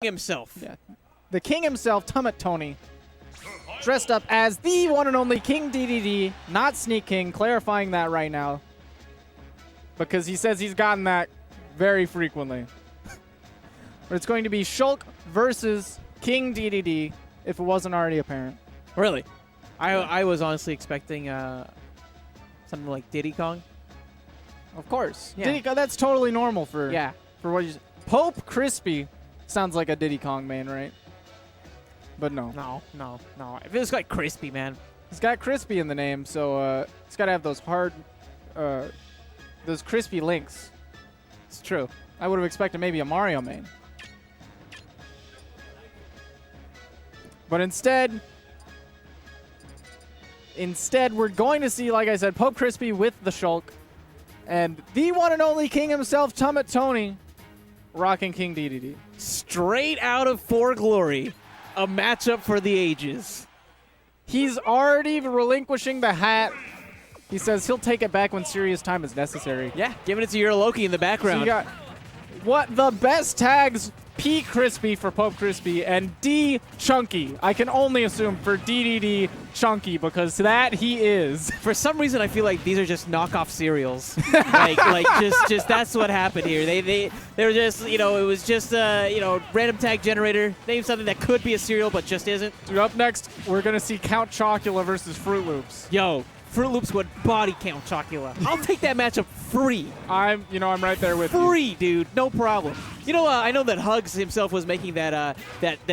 himself. Yeah. The king himself, Tummut Tony, dressed up as the one and only King DDD, not Sneak King, clarifying that right now. Because he says he's gotten that very frequently. But it's going to be Shulk versus King DDD, if it wasn't already apparent. Really? I was honestly expecting something like Diddy Kong. Of course. Yeah. Diddy Kong, that's totally normal for Yeah. for what you Pope Crispy sounds like a Diddy Kong main, right? But no. No. It feels like crispy, man. He's got crispy in the name, so he's got to have those hard, those crispy links. It's true. I would have expected maybe a Mario main. But instead, we're going to see, like I said, Pope Crispy with the Shulk. And the one and only king himself, Tummut Tony, rocking King DDD. Straight out of For Glory. A matchup for the ages. He's already relinquishing the hat. He says he'll take it back when serious time is necessary. Yeah, giving it to your Loki in the background. So you got what the best tags, P Crispy for Pope Crispy and D Chunky. I can only assume for DDD Chunky because that he is. For some reason, I feel like these are just knockoff cereals. like just that's what happened here. They were just, it was just random tag generator. Name something that could be a cereal but just isn't. Up next, we're gonna see Count Chocula versus Fruit Loops. Yo, Fruit Loops would body count Chocula. I'll take that matchup free. I'm right there with you. Free, dude, no problem. I know that Hugs himself was making that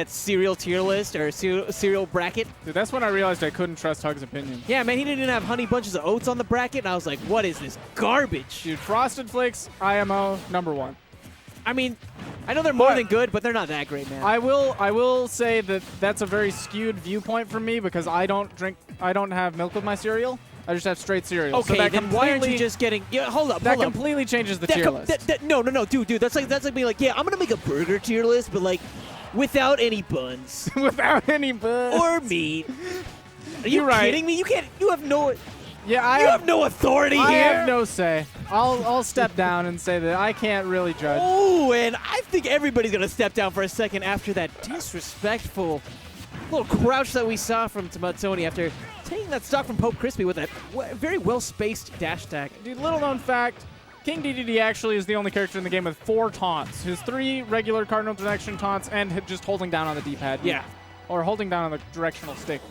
cereal tier list or cereal bracket. Dude, that's when I realized I couldn't trust Hug's opinion. Yeah, man, he didn't have Honey Bunches of Oats on the bracket, and I was like, what is this garbage? Dude, Frosted Flakes, IMO, #1. I mean, I know they're more than good, but they're not that great, man. I will say that that's a very skewed viewpoint from me because I don't have milk with my cereal. I just have straight cereal. Okay, so that then why aren't you just getting? Yeah, hold up. That completely changes the tier list. No, dude. That's like being like, yeah, I'm gonna make a burger tier list, but like, without any buns. Without any buns. Or meat. Are you kidding me? You can't. You have no. Yeah, you have no authority here. I have no say. I'll step down and say that I can't really judge. Oh, and I think everybody's gonna step down for a second after that disrespectful little crouch that we saw from Tummut Tony after taking that stock from Pope Crispy with a very well-spaced dash attack. Dude, little known fact, King DDD actually is the only character in the game with 4 taunts. His 3 regular cardinal direction taunts and just holding down on the D-pad. Yeah. Or holding down on the directional stick.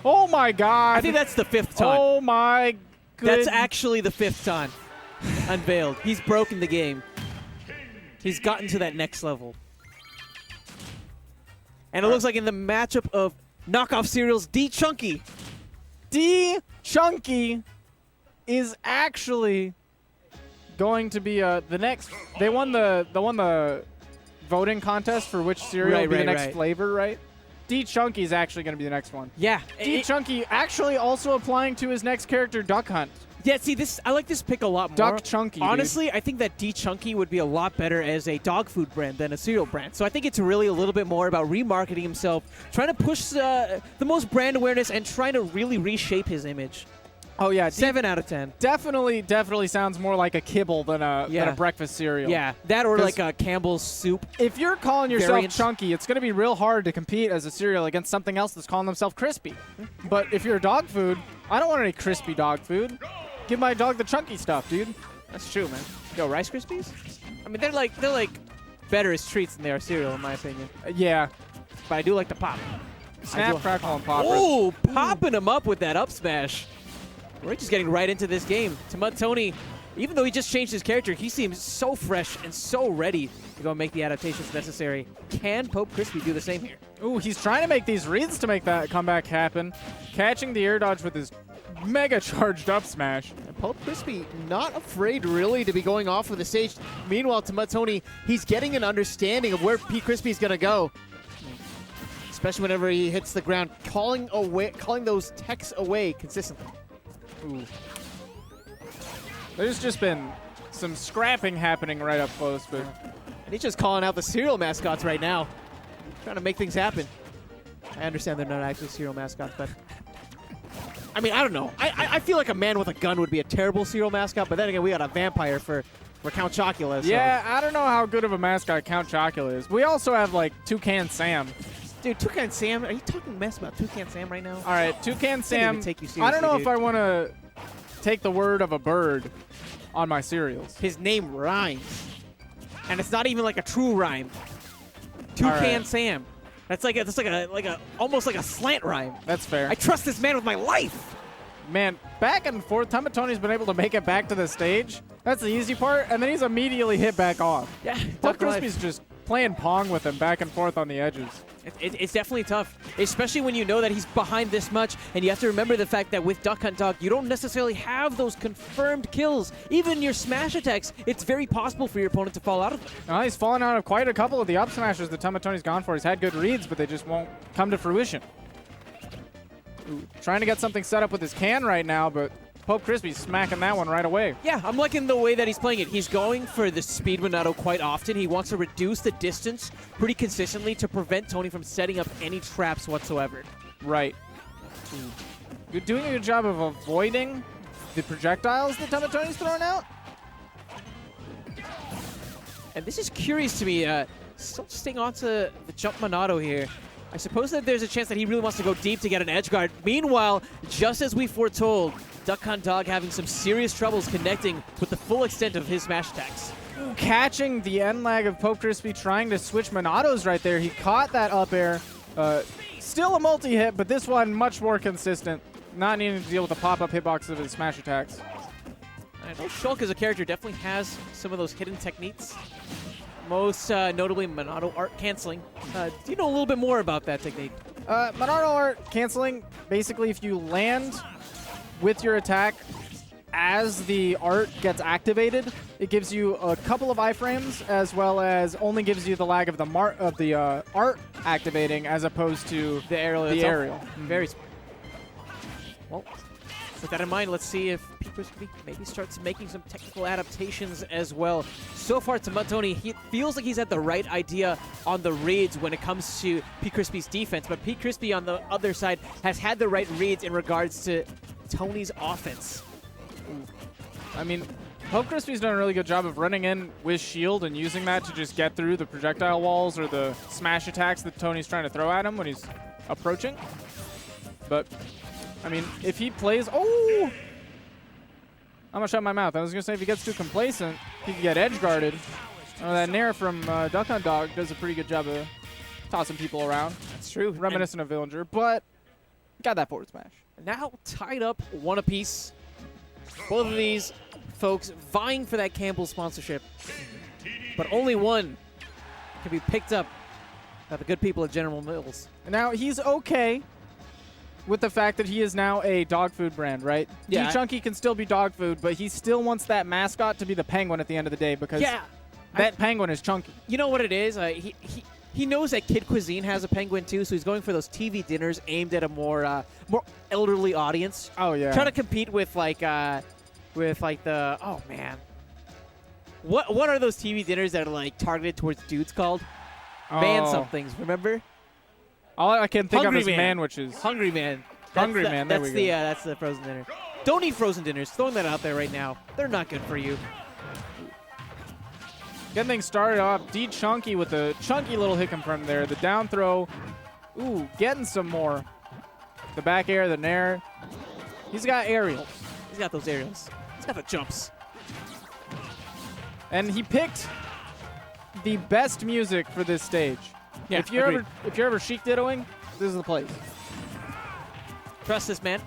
Oh my god. I think that's the 5th taunt. Oh my goodness. That's actually the 5th taunt unveiled. He's broken the game. He's gotten to that next level. And it looks like in the matchup of knockoff cereals, D Chunky. D Chunky is actually going to be the next. They won the voting contest for which cereal will be the next flavor, right? D Chunky is actually going to be the next one. Yeah. D Chunky actually also applying to his next character, Duck Hunt. Yeah, see, I like this pick a lot more. Duck Chunky, honestly, dude. I think that D Chunky would be a lot better as a dog food brand than a cereal brand. So I think it's really a little bit more about remarketing himself, trying to push the most brand awareness, and trying to really reshape his image. Oh, yeah. 7 out of 10. Definitely sounds more like a kibble than a breakfast cereal. Yeah, that or like a Campbell's soup. If you're calling yourself Chunky, it's going to be real hard to compete as a cereal against something else that's calling themselves Crispy. But if you're dog food, I don't want any crispy dog food. Give my dog the chunky stuff, dude. That's true, man. Yo, Rice Krispies? I mean, they're like better as treats than they are cereal, in my opinion. Yeah. But I do like the pop. Snap, crackle, and pop. Oh, popping him up with that up smash. We're just getting right into this game. Tummut Tony, even though he just changed his character, he seems so fresh and so ready to go make the adaptations necessary. Can Pope Crispy do the same here? Ooh, he's trying to make these reads to make that comeback happen. Catching the air dodge with his mega charged up smash. And Pope Crispy not afraid really to be going off of the stage. Meanwhile, Tummut Tony, he's getting an understanding of where P Crispy's gonna go. Especially whenever he hits the ground, calling those techs away consistently. Ooh. There's just been some scrapping happening right up close, but and he's just calling out the cereal mascots right now. Trying to make things happen. I understand they're not actually cereal mascots, but I mean, I don't know. I feel like a man with a gun would be a terrible cereal mascot, but then again, we got a vampire for for Count Chocula. So. Yeah, I don't know how good of a mascot Count Chocula is. We also have, like, Toucan Sam. Dude, Toucan Sam, are you talking mess about Toucan Sam right now? All right, Toucan Sam. Even take you I don't know seriously, if I want to take the word of a bird on my cereals. His name rhymes. And it's not even like a true rhyme. Toucan Sam. That's like a almost like a slant rhyme. That's fair. I trust this man with my life. Man, back and forth, Tummut Tony's been able to make it back to the stage. That's the easy part, and then he's immediately hit back off. Yeah, Poke Crispy's just playing Pong with him back and forth on the edges. It's definitely tough, especially when you know that he's behind this much, and you have to remember the fact that with Duck Hunt Dog, you don't necessarily have those confirmed kills. Even your smash attacks, it's very possible for your opponent to fall out of them. He's fallen out of quite a couple of the up smashes that Tummut Tony's gone for. He's had good reads, but they just won't come to fruition. Ooh, trying to get something set up with his can right now, but Poke Crispy's smacking that one right away. Yeah, I'm liking the way that he's playing it. He's going for the speed Monado quite often. He wants to reduce the distance pretty consistently to prevent Tony from setting up any traps whatsoever. Right. You're doing a good job of avoiding the projectiles that Tummut Tony's throwing out. And this is curious to me. Still staying on to the jump Monado here. I suppose that there's a chance that he really wants to go deep to get an edge guard. Meanwhile, just as we foretold, Duck Hunt Dog having some serious troubles connecting with the full extent of his smash attacks. Catching the end lag of Poke Crispy, trying to switch Monados right there. He caught that up air. Still a multi-hit, but this one much more consistent. Not needing to deal with the pop-up hitbox of his smash attacks. I know Shulk as a character definitely has some of those hidden techniques. Most notably Monado art canceling. Do you know a little bit more about that technique? Monado art canceling, basically if you land with your attack as the art gets activated, it gives you a couple of iframes as well as only gives you the lag of the art activating as opposed to the aerial. Very smart. Well, with that in mind, let's see if P. Crispy maybe starts making some technical adaptations as well. So far, Tummut Tony, he feels like he's had the right idea on the reads when it comes to P. Crispy's defense, but P. Crispy on the other side has had the right reads in regards to Tony's offense. I mean, Poke Crispy's done a really good job of running in with shield and using that to just get through the projectile walls or the smash attacks that Tony's trying to throw at him when he's approaching. But I mean, if he plays... Oh! I'm going to shut my mouth. I was going to say if he gets too complacent, he can get edge-guarded. That Nair from Duck Hunt Dog does a pretty good job of tossing people around. That's true. Reminiscent of Villager, but got that forward smash. Now tied up one apiece. Both of these folks vying for that Campbell sponsorship. But only one can be picked up by the good people at General Mills. Now, he's okay with the fact that he is now a dog food brand, right? Yeah. D-Chunky can still be dog food, but he still wants that mascot to be the penguin at the end of the day because that penguin is chunky. You know what it is? He knows that Kid Cuisine has a penguin too, so he's going for those TV dinners aimed at a more elderly audience. Oh yeah. Trying to compete with like the oh man. What are those TV dinners that are like targeted towards dudes called? Man somethings, remember? All I can think Hungry of is manwiches. Hungry Man. Hungry Man, there we go. That's the frozen dinner. Don't eat frozen dinners. Throwing that out there right now. They're not good for you. Getting things started off. D-Chunky with a chunky little hick in front there. The down throw. Ooh, getting some more. The back air, the nair. He's got aerials. He's got those aerials. He's got the jumps. And he picked the best music for this stage. Yeah, if you're ever Sheik dittoing, this is the place. Trust this man.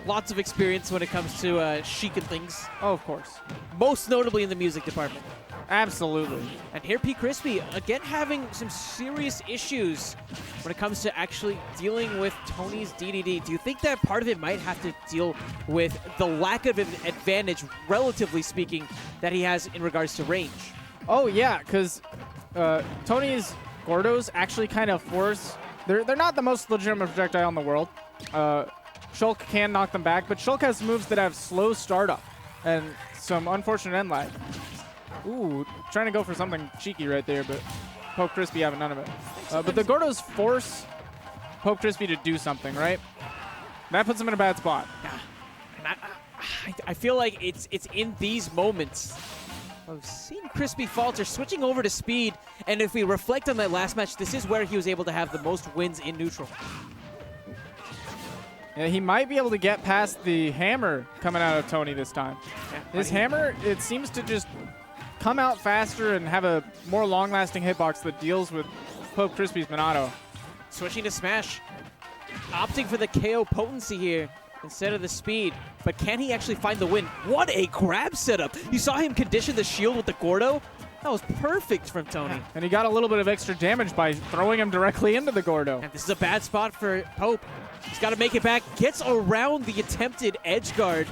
Lots of experience when it comes to chic and things. Oh, of course. Most notably in the music department. Absolutely. And here P. Crispy, again having some serious issues when it comes to actually dealing with Tony's DDD. Do you think that part of it might have to deal with the lack of an advantage, relatively speaking, that he has in regards to range? Oh, yeah, because Tony's Gordos actually kind of force... They're not the most legitimate projectile in the world. Shulk can knock them back, but Shulk has moves that have slow startup and some unfortunate end lag. Ooh, trying to go for something cheeky right there, but Poke Crispy having none of it. But the Gordos force Poke Crispy to do something, right? That puts him in a bad spot. And I feel like it's in these moments I've seen Crispy falter, switching over to speed, and if we reflect on that last match, this is where he was able to have the most wins in neutral. Yeah, he might be able to get past the hammer coming out of Tony this time. Yeah, His hammer, it seems to just come out faster and have a more long-lasting hitbox that deals with Pope Crispy's Minato. Switching to Smash, opting for the KO potency here instead of the speed, but can he actually find the win? What a grab setup! You saw him condition the shield with the Gordo? That was perfect from Tony. And he got a little bit of extra damage by throwing him directly into the Gordo. And this is a bad spot for Pope. He's got to make it back, gets around the attempted edge guard,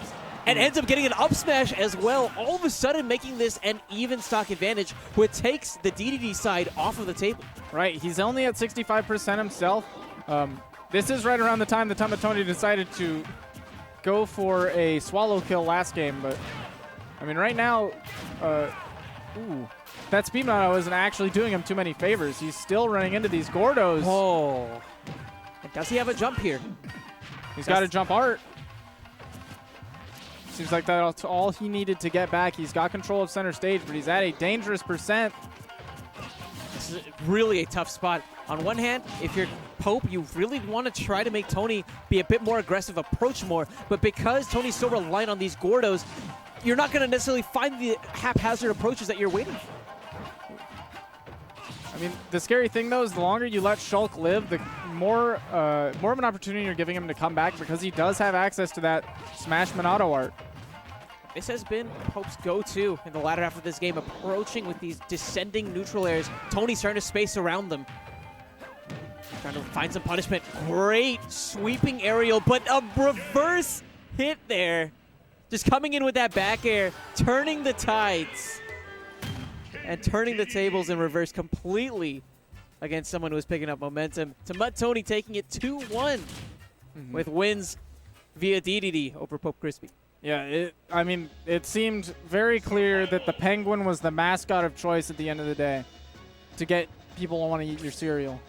and ends up getting an up smash as well, all of a sudden making this an even stock advantage, which takes the DDD side off of the table. Right, he's only at 65% himself. This is right around the time that tummut Tony decided to go for a swallow kill last game, but I mean right now, that speed Minato isn't actually doing him too many favors. He's still running into these Gordos. Oh. And does he have a jump here? He's got a jump art. Seems like that's all he needed to get back. He's got control of center stage, but he's at a dangerous percent. This is really a tough spot. On one hand, if you're Pope, you really want to try to make Tony be a bit more aggressive, approach more, but because Tony's so reliant on these Gordos, you're not going to necessarily find the haphazard approaches that you're waiting for. I mean, the scary thing, though, is the longer you let Shulk live, the more of an opportunity you're giving him to come back because he does have access to that Smash Minato art. This has been Pope's go-to in the latter half of this game, approaching with these descending neutral airs. Tony's starting to space around them. Trying to find some punishment. Great sweeping aerial, but a reverse hit there. Just coming in with that back air, turning the tides. And turning the tables in reverse completely against someone who was picking up momentum. tummut Tony taking it 2-1 with wins via DDD over Pope Crispy. Yeah, I mean, it seemed very clear that the Penguin was the mascot of choice at the end of the day to get people to want to eat your cereal.